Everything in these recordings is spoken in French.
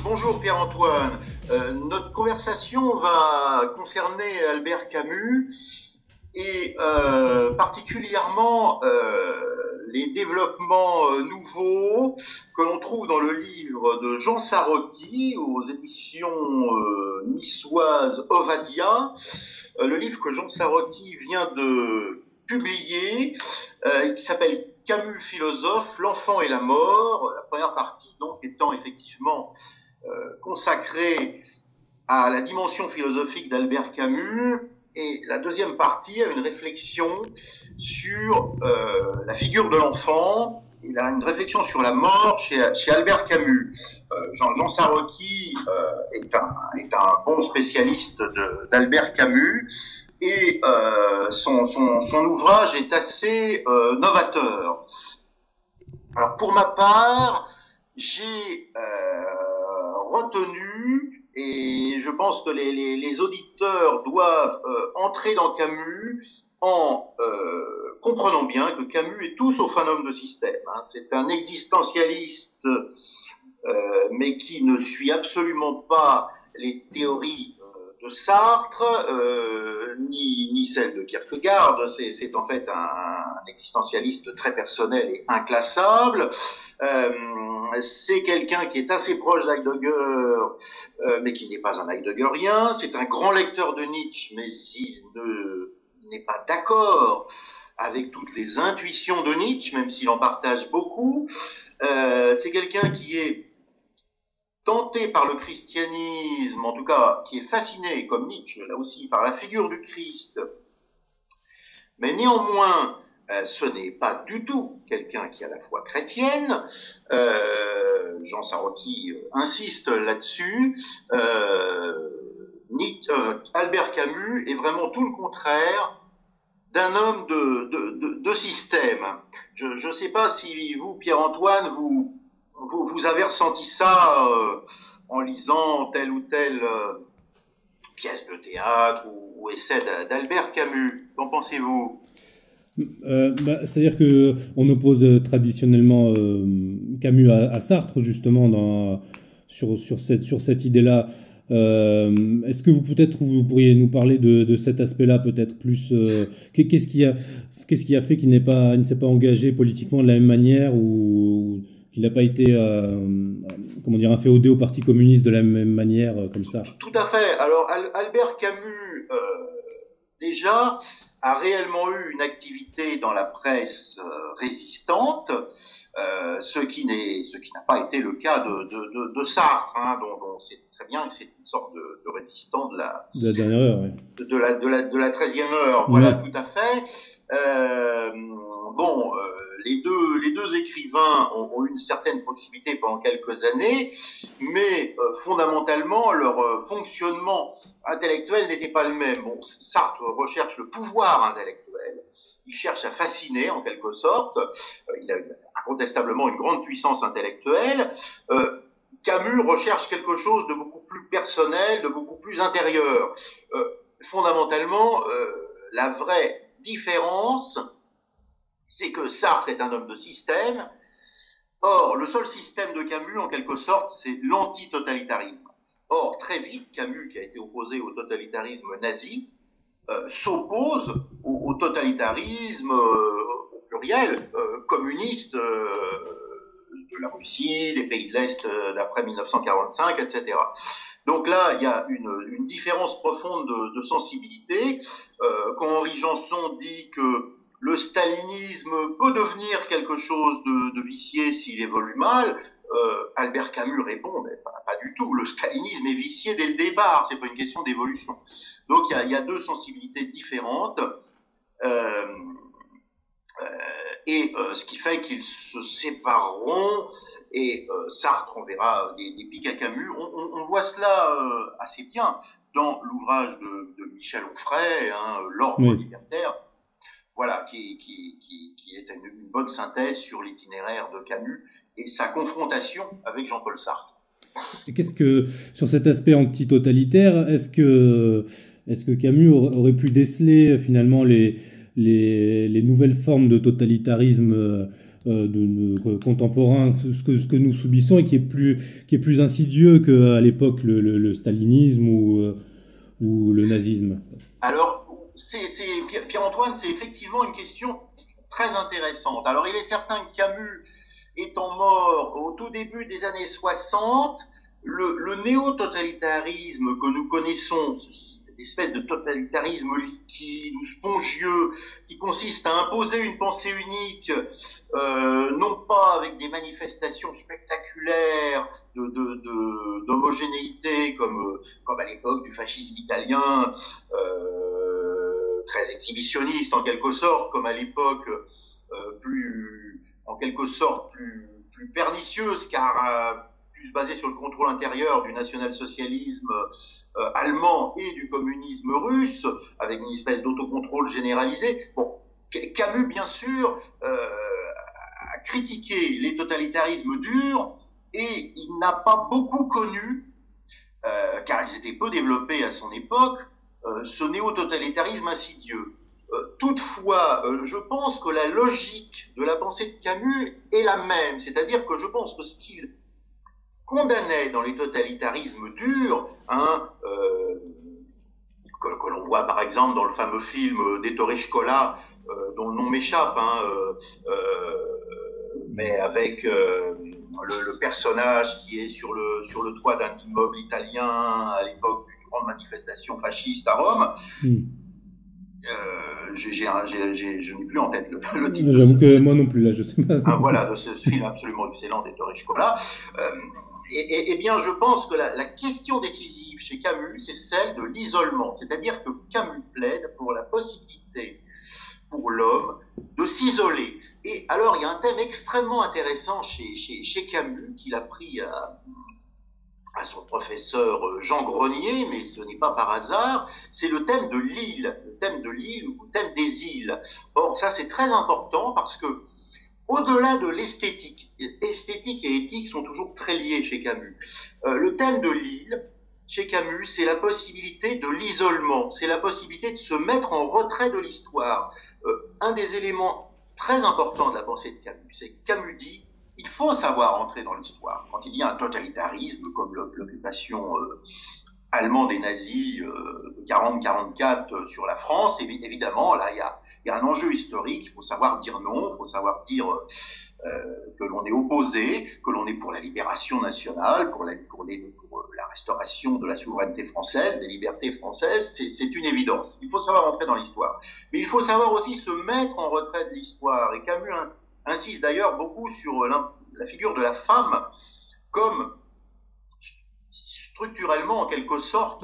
Bonjour Pierre-Antoine. Notre conversation va concerner Albert Camus et particulièrement les développements nouveaux que l'on trouve dans le livre de Jean Sarauty aux éditions niçoises Ovadia. Le livre que Jean Sarauty vient de publier, qui s'appelle Camus philosophe, l'enfant et la mort. La première partie donc étant effectivement consacrée à la dimension philosophique d'Albert Camus, et la deuxième partie a une réflexion sur la figure de l'enfant. Il a une réflexion sur la mort chez Albert Camus. Jean Sarauty est un bon spécialiste d'Albert Camus, et son ouvrage est assez novateur. Alors pour ma part, j'ai retenu, et je pense que les auditeurs doivent entrer dans Camus en comprenant bien que Camus est tout sauf un homme de système. C'est un existentialiste, mais qui ne suit absolument pas les théories de Sartre, ni celles de Kierkegaard. C'est en fait un existentialiste très personnel et inclassable. C'est quelqu'un qui est assez proche d'Heidegger, mais qui n'est pas un heideggerien. C'est un grand lecteur de Nietzsche, mais il n'est pas d'accord avec toutes les intuitions de Nietzsche, même s'il en partage beaucoup. C'est quelqu'un qui est tenté par le christianisme, en tout cas qui est fasciné, comme Nietzsche, là aussi, par la figure du Christ. Mais néanmoins, ce n'est pas du tout quelqu'un qui a la foi chrétienne. Jean Sarauty insiste là-dessus. Albert Camus est vraiment tout le contraire d'un homme de système. Je ne sais pas si vous, Pierre-Antoine, vous avez ressenti ça en lisant telle ou telle pièce de théâtre ou essai d'Albert Camus. Qu'en pensez-vous ? C'est-à-dire que on oppose traditionnellement Camus à Sartre, justement, sur cette idée-là. Est-ce que vous pourriez nous parler de cet aspect-là, peut-être plus qu'est-ce qui a fait qu'il ne s'est pas engagé politiquement de la même manière, ou qu'il n'a pas été inféodé au Parti communiste de la même manière, comme ça? Tout à fait. Alors Albert Camus déjà a réellement eu une activité dans la presse résistante, ce qui n'a pas été le cas de Sartre, dont on sait très bien que c'est une sorte de résistant de la dernière heure, oui. de la 13e heure. Voilà, ouais. Tout à fait. Les deux écrivains ont eu une certaine proximité pendant quelques années, mais fondamentalement, leur fonctionnement intellectuel n'était pas le même. Bon, Sartre recherche le pouvoir intellectuel, il cherche à fasciner en quelque sorte, il a incontestablement une grande puissance intellectuelle. Camus recherche quelque chose de beaucoup plus personnel, de beaucoup plus intérieur. Fondamentalement, la vraie différence, c'est que Sartre est un homme de système. Or, le seul système de Camus, en quelque sorte, c'est l'antitotalitarisme. Or, très vite, Camus, qui a été opposé au totalitarisme nazi, s'oppose au totalitarisme, au pluriel, communiste de la Russie, des pays de l'Est d'après 1945, etc. Donc là, il y a une différence profonde de sensibilité. Quand Henri Janson dit que le stalinisme peut devenir quelque chose de vicié s'il évolue mal, Albert Camus répond, mais pas du tout. Le stalinisme est vicié dès le départ, c'est pas une question d'évolution. Donc il y a deux sensibilités différentes, et ce qui fait qu'ils se sépareront. Et Sartre enverra des pics à Camus. On voit cela assez bien dans l'ouvrage de Michel Onfray, L'ordre libertaire. Voilà, qui est une bonne synthèse sur l'itinéraire de Camus et sa confrontation avec Jean-Paul Sartre. Et qu'est-ce que, sur cet aspect antitotalitaire, est-ce que Camus aurait pu déceler finalement les nouvelles formes de totalitarisme contemporain, ce que nous subissons, et qui est plus insidieux qu'à l'époque le stalinisme ou le nazisme? Alors, Pierre-Antoine, c'est effectivement une question très intéressante. Alors, il est certain que Camus étant mort au tout début des années 60, le néo-totalitarisme que nous connaissons, cette espèce de totalitarisme liquide ou spongieux qui consiste à imposer une pensée unique, non pas avec des manifestations spectaculaires d'homogénéité comme à l'époque du fascisme italien, très exhibitionniste en quelque sorte, comme à l'époque plus pernicieuse, car plus basée sur le contrôle intérieur du national-socialisme allemand et du communisme russe, avec une espèce d'autocontrôle généralisé. Bon, Camus, bien sûr, a critiqué les totalitarismes durs, et il n'a pas beaucoup connu, car ils étaient peu développés à son époque, ce néo-totalitarisme insidieux. Toutefois, je pense que la logique de la pensée de Camus est la même, c'est-à-dire que je pense que ce qu'il condamnait dans les totalitarismes durs, que l'on voit par exemple dans le fameux film d'Ettore Scola, dont le nom m'échappe, mais avec le personnage qui est sur le toit d'un immeuble italien à l'époque d'une grande manifestation fasciste à Rome. Je n'ai plus en tête le titre. J'avoue que moi non plus, là, je sais pas. Voilà, de ce film absolument excellent d'Ettore Scola. Et bien, je pense que la question décisive chez Camus, c'est celle de l'isolement. C'est-à-dire que Camus plaide pour la possibilité pour l'homme de s'isoler. Et alors, il y a un thème extrêmement intéressant chez Camus, qu'il a pris à son professeur Jean Grenier, mais ce n'est pas par hasard, c'est le thème de l'île ou le thème des îles. Or, ça c'est très important parce que, au-delà de l'esthétique, esthétique et éthique sont toujours très liés chez Camus. Le thème de l'île, chez Camus, c'est la possibilité de l'isolement, c'est la possibilité de se mettre en retrait de l'histoire. Un des éléments très importants de la pensée de Camus, c'est que Camus dit il faut savoir entrer dans l'histoire. Quand il y a un totalitarisme comme l'occupation allemande des nazis de 40-44 sur la France, évidemment, là, il y a un enjeu historique. Il faut savoir dire non, il faut savoir dire que l'on est opposé, que l'on est pour la libération nationale, pour la restauration de la souveraineté française, des libertés françaises. C'est une évidence. Il faut savoir entrer dans l'histoire. Mais il faut savoir aussi se mettre en retrait de l'histoire. Et Camus insiste d'ailleurs beaucoup sur la figure de la femme comme structurellement, en quelque sorte,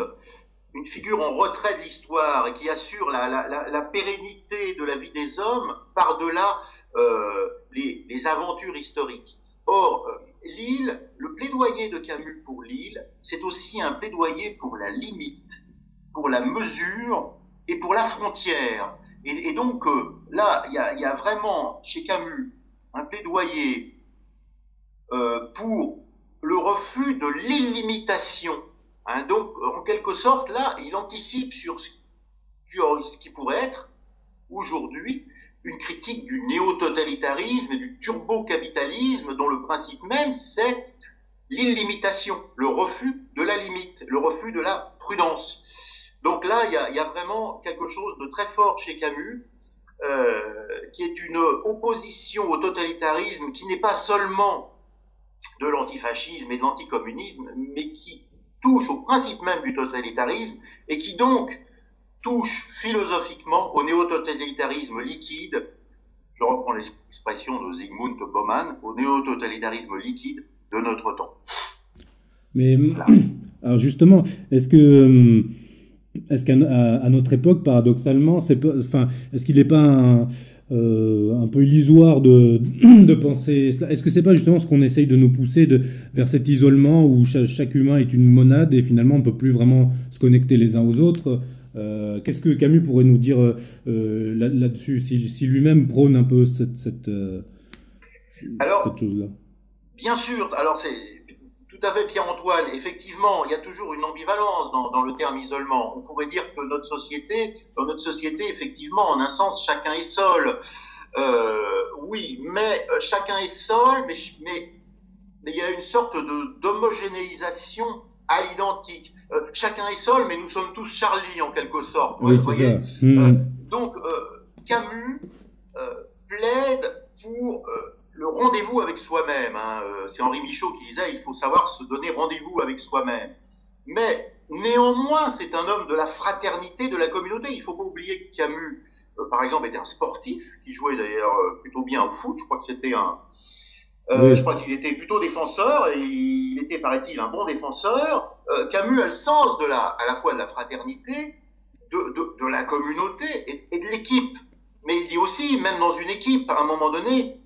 une figure en retrait de l'histoire et qui assure la pérennité de la vie des hommes par-delà les aventures historiques. Or, l'île, le plaidoyer de Camus pour l'île, c'est aussi un plaidoyer pour la limite, pour la mesure et pour la frontière. Et donc, là, il y a vraiment, chez Camus, un plaidoyer pour le refus de l'illimitation. Donc, en quelque sorte, là, il anticipe sur ce qui pourrait être, aujourd'hui, une critique du néo-totalitarisme et du turbo-capitalisme, dont le principe même, c'est l'illimitation, le refus de la limite, le refus de la prudence. Donc là, il y a vraiment quelque chose de très fort chez Camus, qui est une opposition au totalitarisme qui n'est pas seulement de l'antifascisme et de l'anticommunisme, mais qui touche au principe même du totalitarisme et qui donc touche philosophiquement au néo-totalitarisme liquide, je reprends l'expression de Zygmunt Bauman, au néo-totalitarisme liquide de notre temps. Mais voilà. Alors justement, est-ce qu'à notre époque, paradoxalement, est-ce qu'il n'est pas un peu illusoire de penser cela? Est-ce que c'est pas justement ce qu'on essaye de nous pousser vers cet isolement où chaque humain est une monade et finalement on ne peut plus vraiment se connecter les uns aux autres? Qu'est-ce que Camus pourrait nous dire là-dessus, si lui-même prône un peu cette chose-là? Bien sûr, alors c'est tout à fait Pierre-Antoine, effectivement, il y a toujours une ambivalence dans le terme isolement. On pourrait dire que dans notre société, effectivement, en un sens, chacun est seul. Oui, mais chacun est seul, mais il y a une sorte d'homogénéisation à l'identique. Chacun est seul, mais nous sommes tous Charlie en quelque sorte. Oui, Vous c'est ça. voyez. Donc Camus plaide pour le rendez-vous avec soi-même. Hein. C'est Henri Michaud qui disait il faut savoir se donner rendez-vous avec soi-même. Mais néanmoins, c'est un homme de la fraternité, de la communauté. Il ne faut pas oublier que Camus, par exemple, était un sportif qui jouait d'ailleurs plutôt bien au foot. Je crois que c'était un Oui. je crois qu'il était plutôt défenseur et il était, paraît-il, un bon défenseur. Camus a le sens à la fois de la fraternité, de la communauté et de l'équipe. Mais il dit aussi, même dans une équipe, à un moment donné,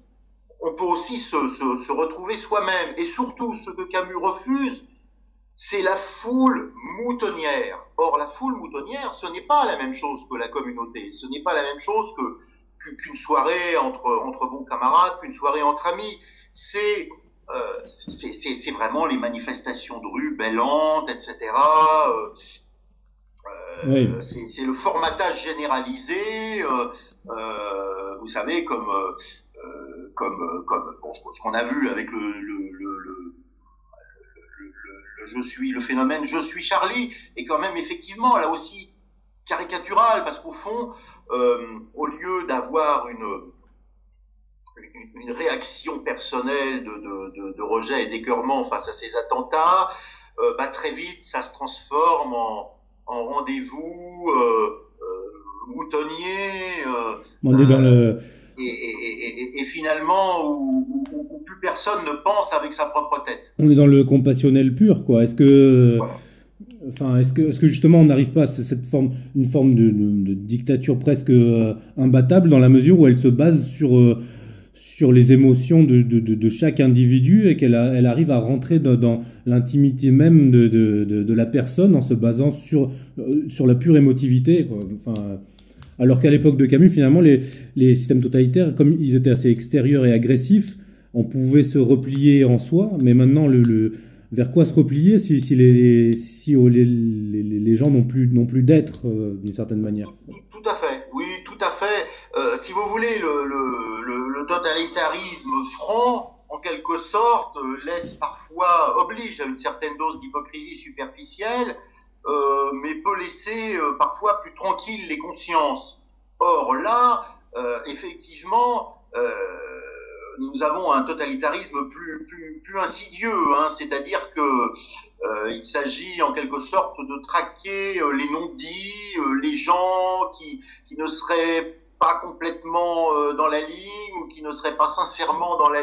on peut aussi se retrouver soi-même. Et surtout, ce que Camus refuse, c'est la foule moutonnière. Or, la foule moutonnière, ce n'est pas la même chose que la communauté. Ce n'est pas la même chose qu'une soirée entre bons camarades, qu'une soirée entre amis. C'est vraiment les manifestations de rue bellantes, etc. Oui. C'est le formatage généralisé, vous savez, comme bon, ce qu'on a vu avec le phénomène je suis Charlie est quand même effectivement là aussi caricatural parce qu'au fond, au lieu d'avoir une réaction personnelle de rejet et d'écœurement face à ces attentats, très vite ça se transforme en rendez-vous moutonnier. On est dans le... Et finalement, où plus personne ne pense avec sa propre tête. On est dans le compassionnel pur, quoi. Est-ce que... Voilà. Enfin, est-ce que justement on n'arrive pas à une forme de dictature presque imbattable dans la mesure où elle se base sur les émotions de chaque individu et elle arrive à rentrer dans l'intimité même de la personne en se basant sur la pure émotivité, quoi. Enfin, alors qu'à l'époque de Camus, finalement, les systèmes totalitaires, comme ils étaient assez extérieurs et agressifs, on pouvait se replier en soi, mais maintenant, vers quoi se replier si les gens n'ont plus d'être d'une certaine manière? Tout à fait, oui, tout à fait. Si vous voulez, le totalitarisme franc, en quelque sorte, oblige à une certaine dose d'hypocrisie superficielle, mais peut laisser parfois plus tranquilles les consciences. Or là, effectivement, nous avons un totalitarisme plus insidieux, hein, c'est-à-dire que il s'agit en quelque sorte de traquer les non-dits, les gens qui ne seraient pas complètement dans la ligne ou qui ne seraient pas sincèrement dans la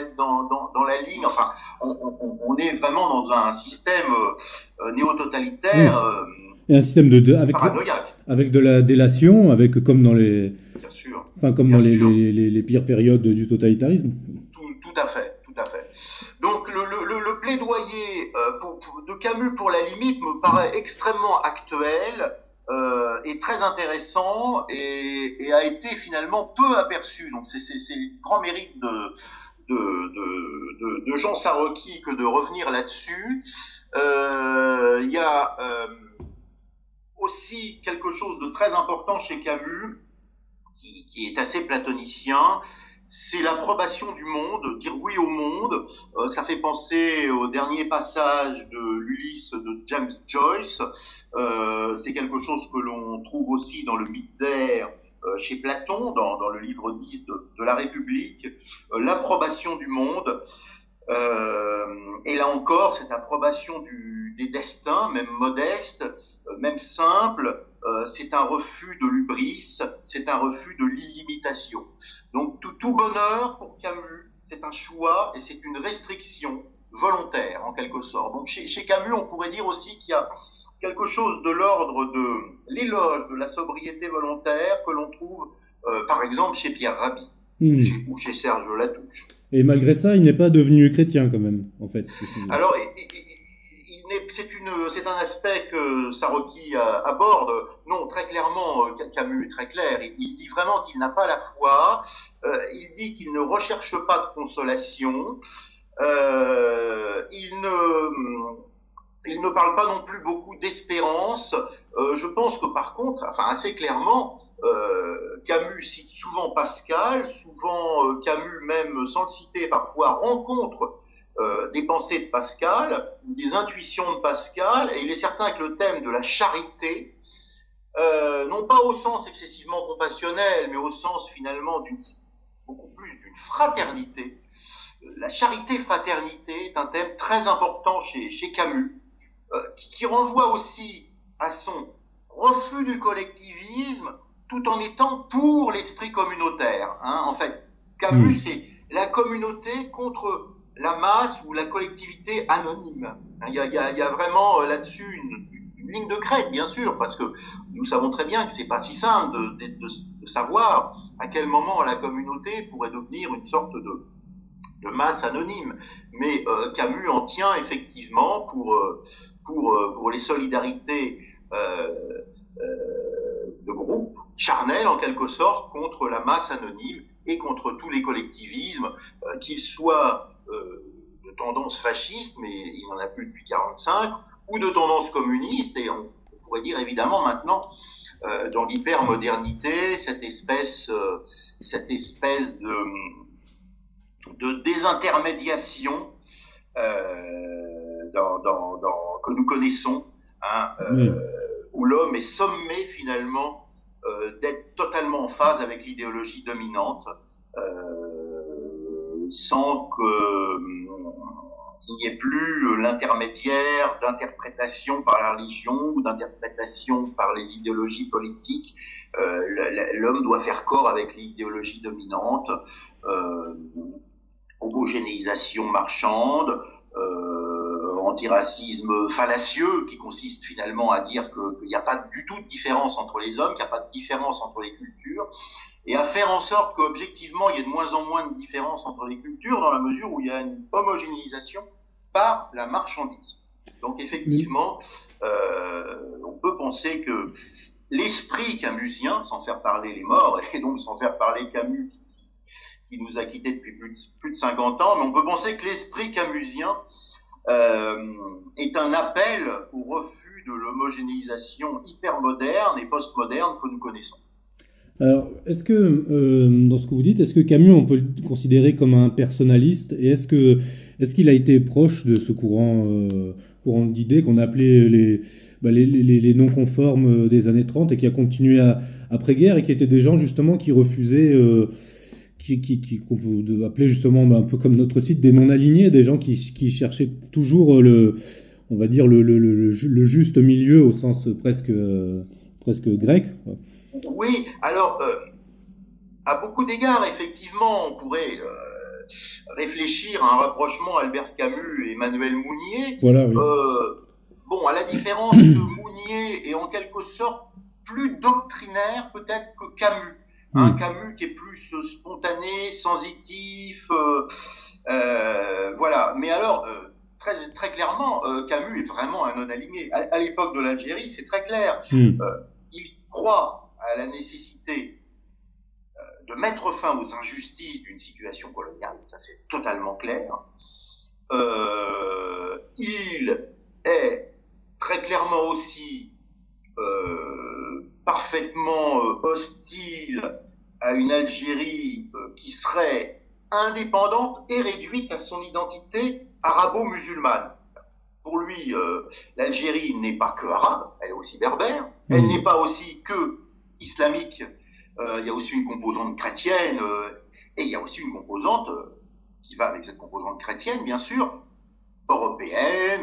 ligne. Enfin, on est vraiment dans un système néo-totalitaire et un système paranoïaque. Avec de la délation, comme dans Bien sûr. Enfin, comme dans les pires périodes du totalitarisme. Tout à fait, tout à fait. Donc le plaidoyer de Camus pour la limite me paraît extrêmement actuel et très intéressant et a été finalement peu aperçu. Donc c'est le grand mérite de Jean Sarocki que de revenir là-dessus. Il y a aussi quelque chose de très important chez Camus qui est assez platonicien, c'est l'approbation du monde, dire oui au monde. Ça fait penser au dernier passage de l'Ulysse de James Joyce. C'est quelque chose que l'on trouve aussi dans le mythe d'Air chez Platon, dans le livre 10 de la République. L'approbation du monde. Et là encore, cette approbation des destins, même modeste, même simple, c'est un refus de l'hubris, c'est un refus de l'illimitation. Donc tout bonheur pour Camus, c'est un choix et c'est une restriction volontaire en quelque sorte. Donc chez Camus, on pourrait dire aussi qu'il y a quelque chose de l'ordre de l'éloge de la sobriété volontaire que l'on trouve par exemple chez Pierre Rabhi ou chez Serge Latouche. Et malgré ça, il n'est pas devenu chrétien quand même, en fait. Alors, c'est un aspect que Sarocki aborde. Non, très clairement, Camus est très clair. Il dit vraiment qu'il n'a pas la foi. Il dit qu'il ne recherche pas de consolation. Il ne parle pas non plus beaucoup d'espérance. Je pense que par contre, enfin assez clairement, Camus cite souvent Pascal, souvent Camus même, sans le citer parfois, rencontre des pensées de Pascal, des intuitions de Pascal, et il est certain que le thème de la charité, non pas au sens excessivement compassionnel, mais au sens finalement beaucoup plus d'une fraternité. La charité-fraternité est un thème très important chez Camus, qui renvoie aussi à son refus du collectivisme, tout en étant pour l'esprit communautaire. En fait, Camus, c'est la communauté contre la masse ou la collectivité anonyme. Il y a vraiment là-dessus une ligne de crête, bien sûr, parce que nous savons très bien que c'est pas si simple de savoir à quel moment la communauté pourrait devenir une sorte de masse anonyme. Mais Camus en tient effectivement pour les solidarités de groupe, charnel en quelque sorte, contre la masse anonyme et contre tous les collectivismes, qu'ils soient de tendance fasciste, mais il n'y en a plus depuis 1945, ou de tendance communiste, et on pourrait dire évidemment maintenant, dans l'hypermodernité, cette espèce de désintermédiation que nous connaissons, où l'homme est sommé finalement d'être totalement en phase avec l'idéologie dominante, sans qu'il n'y ait plus l'intermédiaire d'interprétation par la religion ou d'interprétation par les idéologies politiques. L'homme doit faire corps avec l'idéologie dominante, homogénéisation marchande, antiracisme fallacieux, qui consiste finalement à dire qu'il n'y a pas du tout de différence entre les hommes, qu'il n'y a pas de différence entre les cultures, et à faire en sorte qu'objectivement, il y ait de moins en moins de différence entre les cultures, dans la mesure où il y a une homogénéisation par la marchandise. Donc effectivement, on peut penser que l'esprit camusien, sans faire parler les morts, et donc sans faire parler Camus, qui nous a quittés depuis plus de 50 ans, mais on peut penser que l'esprit camusien est un appel au refus de l'homogénéisation hypermoderne et postmoderne que nous connaissons. Alors, est-ce que, dans ce que vous dites, est-ce que Camus, on peut le considérer comme un personnaliste, et est-ce qu'il a été proche de ce courant d'idées qu'on appelait les non-conformes des années 30 et qui a continué après-guerre, et qui étaient des gens justement qui refusaient, qu'on peut appeler justement un peu comme notre site, des non-alignés, des gens qui cherchaient toujours on va dire le juste milieu au sens presque grec. Oui, alors, à beaucoup d'égards, effectivement, on pourrait réfléchir à un rapprochement Albert Camus et Emmanuel Mounier. Voilà, oui. Bon, à la différence que Mounier est en quelque sorte plus doctrinaire peut-être que Camus. Camus qui est plus spontané, sensitif, voilà. Mais alors, très, très clairement, Camus est vraiment un non-aligné. À l'époque de l'Algérie, c'est très clair. Il croit à la nécessité de mettre fin aux injustices d'une situation coloniale, ça c'est totalement clair. Il est très clairement aussi parfaitement hostile à une Algérie qui serait indépendante et réduite à son identité arabo-musulmane. Pour lui, l'Algérie n'est pas que arabe, elle est aussi berbère, elle n'est pas aussi que islamique, il y a aussi une composante chrétienne, et il y a aussi une composante qui va avec cette composante chrétienne, bien sûr, européenne,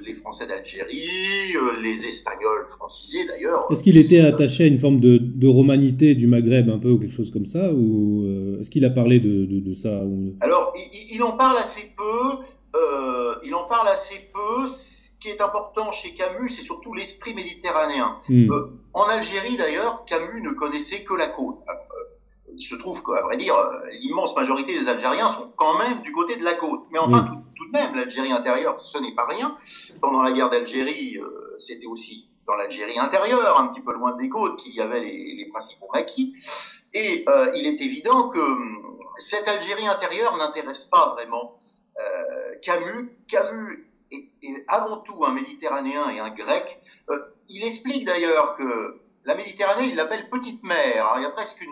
les Français d'Algérie, les Espagnols francisés d'ailleurs. Est-ce qu'il était attaché à une forme de romanité du Maghreb un peu, ou quelque chose comme ça, ou est-ce qu'il a parlé de ça Alors, il en parle assez peu. Ce qui est important chez Camus, c'est surtout l'esprit méditerranéen. En Algérie, d'ailleurs, Camus ne connaissait que la côte. Il se trouve qu'à vrai dire, l'immense majorité des Algériens sont quand même du côté de la côte. Mais enfin, tout de même, l'Algérie intérieure, ce n'est pas rien. Pendant la guerre d'Algérie, c'était aussi dans l'Algérie intérieure, un petit peu loin des côtes, qu'il y avait les principaux maquis. Et il est évident que cette Algérie intérieure n'intéresse pas vraiment Camus. Camus est avant tout un Méditerranéen et un Grec. Il explique d'ailleurs que la Méditerranée, il l'appelle petite mer. Hein. Il y a presque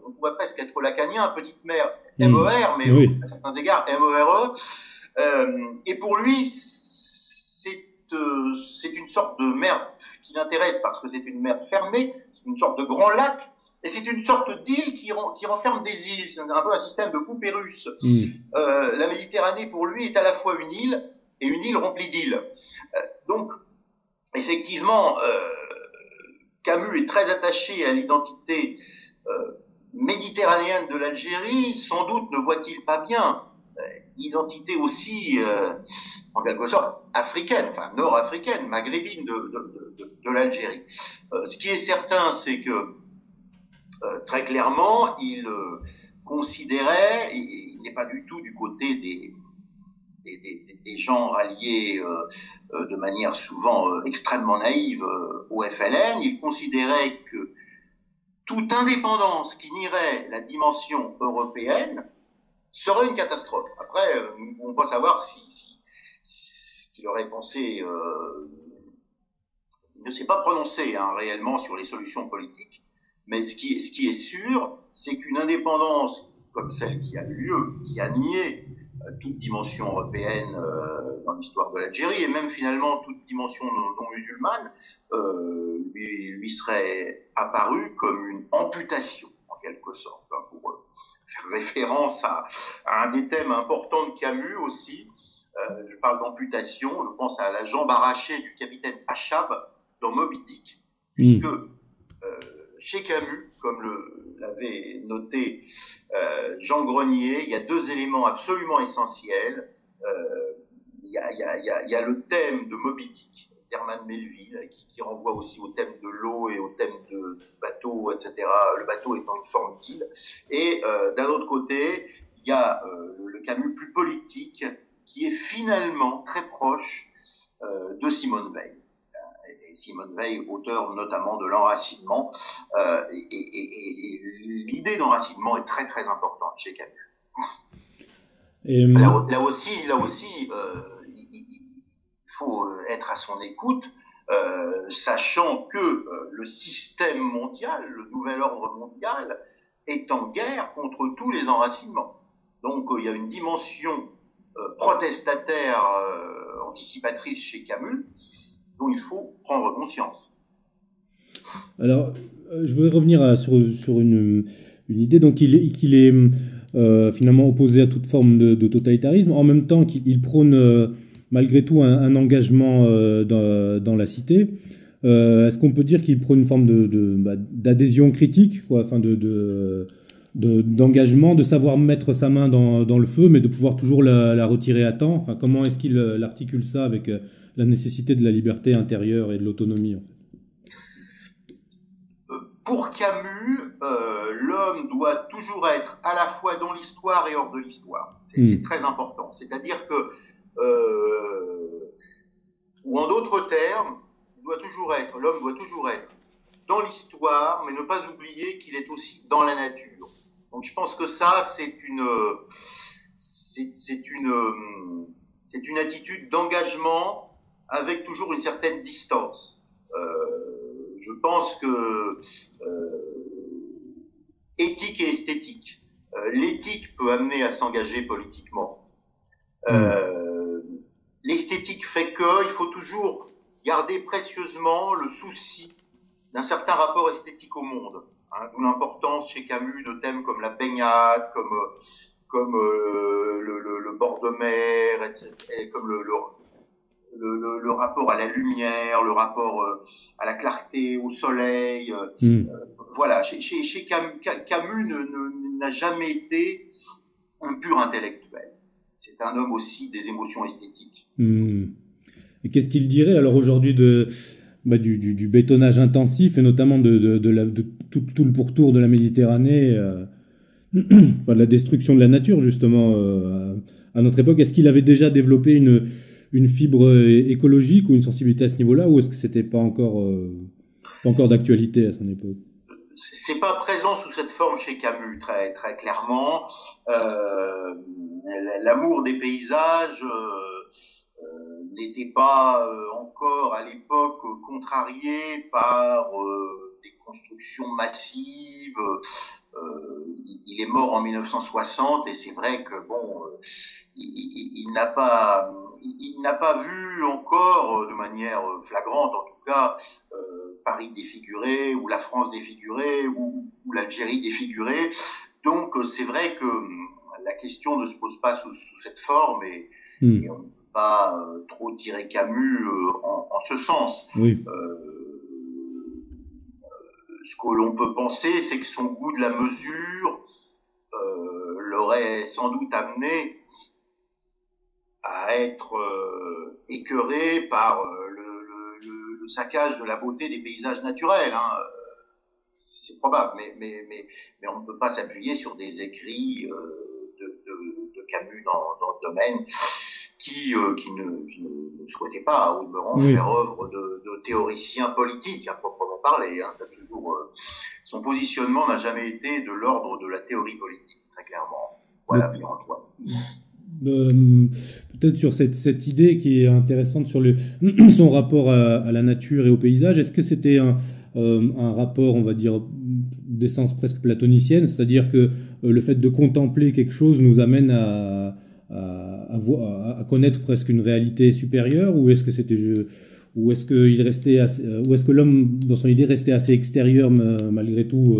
on pourrait presque être lacanien, petite mer, MER, mais oui. à certains égards, MERE. Et pour lui, c'est une sorte de mer qui l'intéresse parce que c'est une mer fermée, c'est une sorte de grand lac, et c'est une sorte d'île qui renferme des îles. C'est un peu un système de poupée russe. La Méditerranée, pour lui, est à la fois une île et une île remplie d'îles. Donc, effectivement, Camus est très attaché à l'identité méditerranéenne de l'Algérie. Sans doute ne voit-il pas bien l'identité aussi, en quelque sorte, africaine, enfin nord-africaine, maghrébine de l'Algérie. Ce qui est certain, c'est que très clairement, il considérait, il n'est pas du tout du côté des gens ralliés de manière souvent extrêmement naïve au FLN, il considérait que toute indépendance qui nierait la dimension européenne serait une catastrophe. Après, nous ne pouvons pas savoir ce qu'il aurait pensé. Il ne s'est pas prononcé réellement sur les solutions politiques, mais ce qui est sûr, c'est qu'une indépendance comme celle qui a eu lieu, qui a nié toute dimension européenne dans l'histoire de l'Algérie, et même finalement toute dimension non musulmane, lui serait apparue comme une amputation, en quelque sorte, pour faire référence à un des thèmes importants de Camus aussi. Je parle d'amputation, je pense à la jambe arrachée du capitaine Achab dans Moby Dick, puisque chez Camus, comme l'avait noté Jean Grenier, il y a deux éléments absolument essentiels. Il y a le thème de Moby Dick, d'Herman Melville, qui renvoie aussi au thème de l'eau et au thème du bateau, etc. Le bateau étant une forme d'île. Et d'un autre côté, il y a le Camus plus politique, qui est finalement très proche de Simone Veil. Simone Veil, auteur notamment de l'enracinement, et l'idée d'enracinement est très très importante chez Camus. Et là aussi, il faut être à son écoute, sachant que le système mondial, le nouvel ordre mondial, est en guerre contre tous les enracinements. Donc il y a une dimension protestataire, anticipatrice chez Camus, dont il faut prendre conscience. Alors, je voudrais revenir sur une idée. Donc, qu'il est finalement opposé à toute forme de totalitarisme, en même temps qu'il prône malgré tout un engagement dans la cité. Est-ce qu'on peut dire qu'il prône une forme d'adhésion critique, quoi, enfin d'engagement, de savoir mettre sa main dans le feu, mais de pouvoir toujours la retirer à temps? Enfin, comment est-ce qu'il articule ça avec la nécessité de la liberté intérieure et de l'autonomie, en fait? Pour Camus, l'homme doit toujours être à la fois dans l'histoire et hors de l'histoire. C'est très important. C'est-à-dire que, ou en d'autres termes, l'homme doit toujours être dans l'histoire, mais ne pas oublier qu'il est aussi dans la nature. Donc je pense que ça, c'est une attitude d'engagement avec toujours une certaine distance. Je pense que éthique et esthétique. L'éthique peut amener à s'engager politiquement. L'esthétique fait qu'il faut toujours garder précieusement le souci d'un certain rapport esthétique au monde. D'où l'importance chez Camus de thèmes comme la baignade, comme le bord de mer, etc., comme le rapport à la lumière, le rapport à la clarté, au soleil. Voilà, chez Camus n'a jamais été un pur intellectuel. C'est un homme aussi des émotions esthétiques. Et qu'est-ce qu'il dirait alors aujourd'hui du bétonnage intensif et notamment de tout le pourtour de la Méditerranée, enfin, de la destruction de la nature justement à notre époque? Est-ce qu'il avait déjà développé une fibre écologique ou une sensibilité à ce niveau-là, ou est-ce que c'était pas encore d'actualité à son époque? C'est pas présent sous cette forme chez Camus, très très clairement. L'amour des paysages n'était pas encore à l'époque contrarié par des constructions massives. Il est mort en 1960 et c'est vrai que bon, il n'a pas vu encore de manière flagrante, en tout cas, Paris défiguré ou la France défigurée ou l'Algérie défigurée. Donc c'est vrai que la question ne se pose pas sous cette forme et on ne peut pas trop tirer Camus en ce sens. Oui. Ce que l'on peut penser, c'est que son goût de la mesure l'aurait sans doute amené à être écœuré par le saccage de la beauté des paysages naturels. Hein. C'est probable, mais on ne peut pas s'appuyer sur des écrits de Camus dans le domaine qui ne souhaitait pas, au demeurant, faire œuvre de théoricien politique, à proprement parler. Hein. Ça toujours, son positionnement n'a jamais été de l'ordre de la théorie politique, très clairement. Voilà, Pierre-Antoine. Peut-être sur cette idée qui est intéressante sur son rapport à la nature et au paysage, est-ce que c'était un rapport, on va dire, d'essence presque platonicienne, c'est-à-dire que le fait de contempler quelque chose nous amène à connaître presque une réalité supérieure, ou est-ce que ou est-ce que l'homme dans son idée restait assez extérieur malgré tout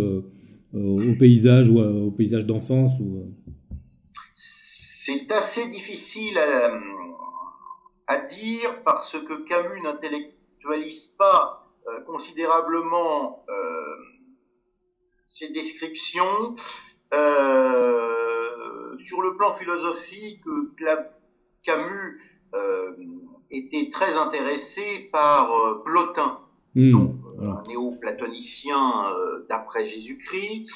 au paysage ou au paysage d'enfance C'est assez difficile à dire parce que Camus n'intellectualise pas considérablement ses descriptions. Sur le plan philosophique, Camus était très intéressé par Plotin, donc un néo-platonicien d'après Jésus-Christ,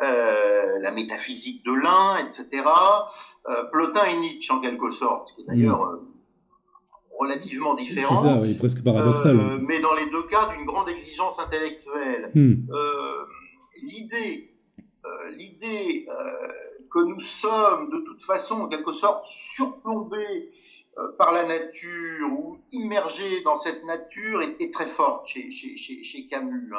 la métaphysique de l'un, etc. Plotin et Nietzsche en quelque sorte, ce qui est d'ailleurs relativement différent. C'est ça, oui, presque paradoxal. Mais dans les deux cas, d'une grande exigence intellectuelle. L'idée que nous sommes de toute façon en quelque sorte surplombés par la nature ou immergés dans cette nature est très forte chez Camus.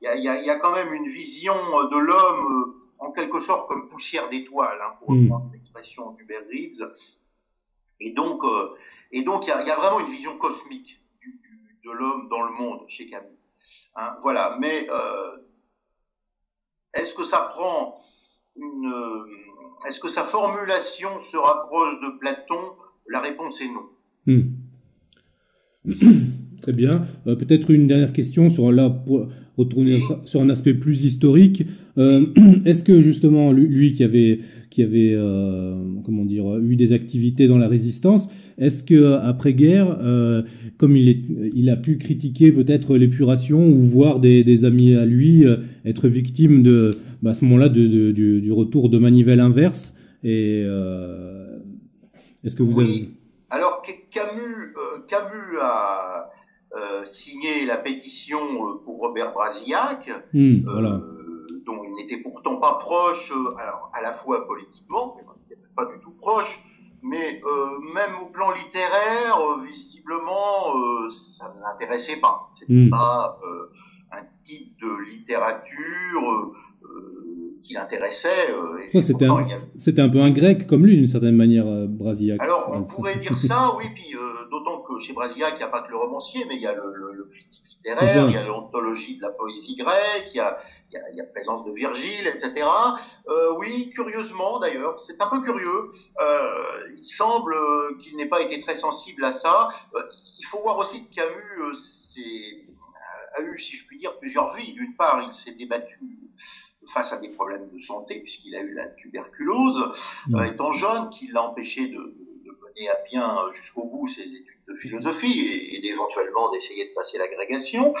Il y a quand même une vision de l'homme en quelque sorte comme poussière d'étoiles, pour reprendre l'expression d'Hubert Reeves. Et donc il y a vraiment une vision cosmique de l'homme dans le monde chez Camus. Voilà, mais est-ce que ça prend est-ce que sa formulation se rapproche de Platon? La réponse est non. Très bien. Peut-être une dernière question pour retourner sur un aspect plus historique. Est-ce que justement lui qui avait eu des activités dans la résistance, est-ce que après guerre, comme il a pu critiquer peut-être l'épuration ou voir des amis à lui être victimes à ce moment-là du retour de manivelle inverse, et est-ce que vous avez... Alors Camus a signé la pétition pour Robert Brasillac, voilà. dont il n'était pourtant pas proche, alors à la fois politiquement, mais il n'était pas du tout proche, mais même au plan littéraire, visiblement, ça ne l'intéressait pas. C'était pas un type de littérature qui l'intéressait. C'était un peu un grec comme lui, d'une certaine manière, Brasillac. Alors, on pourrait dire ça, oui, puis d'autant que chez Brasillac, il n'y a pas que le romancier, mais il y a le critique littéraire, il y a l'anthologie de la poésie grecque, il y a présence de Virgile, etc. Oui, curieusement d'ailleurs, c'est un peu curieux, il semble qu'il n'ait pas été très sensible à ça. Il faut voir aussi que Camus a eu, si je puis dire, plusieurs vies. D'une part, il s'est débattu face à des problèmes de santé, puisqu'il a eu la tuberculose, étant jeune, qui l'a empêché de mener à bien jusqu'au bout ses études de philosophie et éventuellement d'essayer de passer l'agrégation.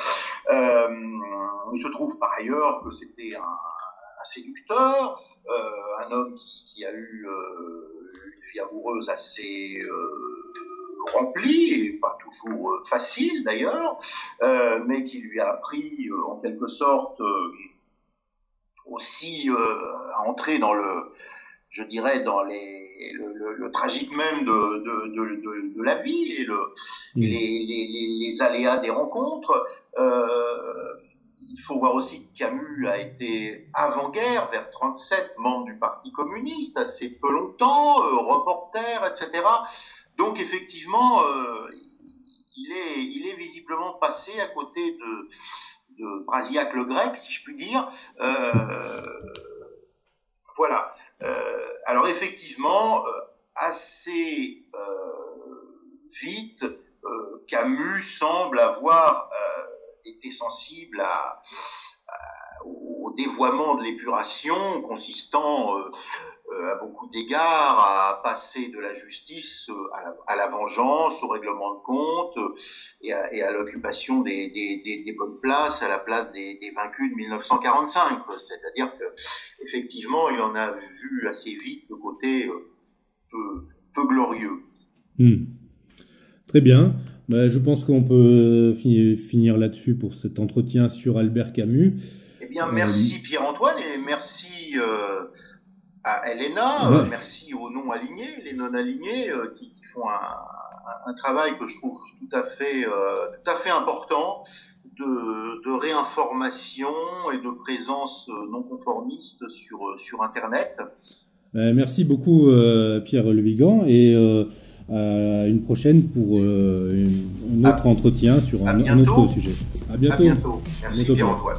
Il se trouve par ailleurs que c'était un séducteur, un homme qui a eu une vie amoureuse assez remplie, et pas toujours facile d'ailleurs, mais qui lui a appris en quelque sorte aussi à entrer dans le tragique même de la vie et les aléas des rencontres. il faut voir aussi que Camus a été avant-guerre, vers 37, membre du Parti communiste, assez peu longtemps, reporter, etc. Donc effectivement, il est visiblement passé à côté de Brasillac le Grec, si je puis dire. Voilà. Alors effectivement, assez vite, Camus semble avoir été sensible au dévoiement de l'épuration, consistant à beaucoup d'égards à passer de la justice à la vengeance, au règlement de compte et à l'occupation des bonnes places, à la place des vaincus de 1945. C'est-à-dire que effectivement, il en a vu assez vite le côté peu glorieux. Très bien. Je pense qu'on peut finir là-dessus pour cet entretien sur Albert Camus. Eh bien, merci Pierre-Antoine et merci à Elena, merci aux non-alignés, les non-alignés qui font un travail que je trouve tout à fait important de réinformation et de présence non conformiste sur Internet. Merci beaucoup Pierre Le Vigan et à une prochaine pour un autre entretien sur un autre sujet. À bientôt. Merci Pierre-Antoine.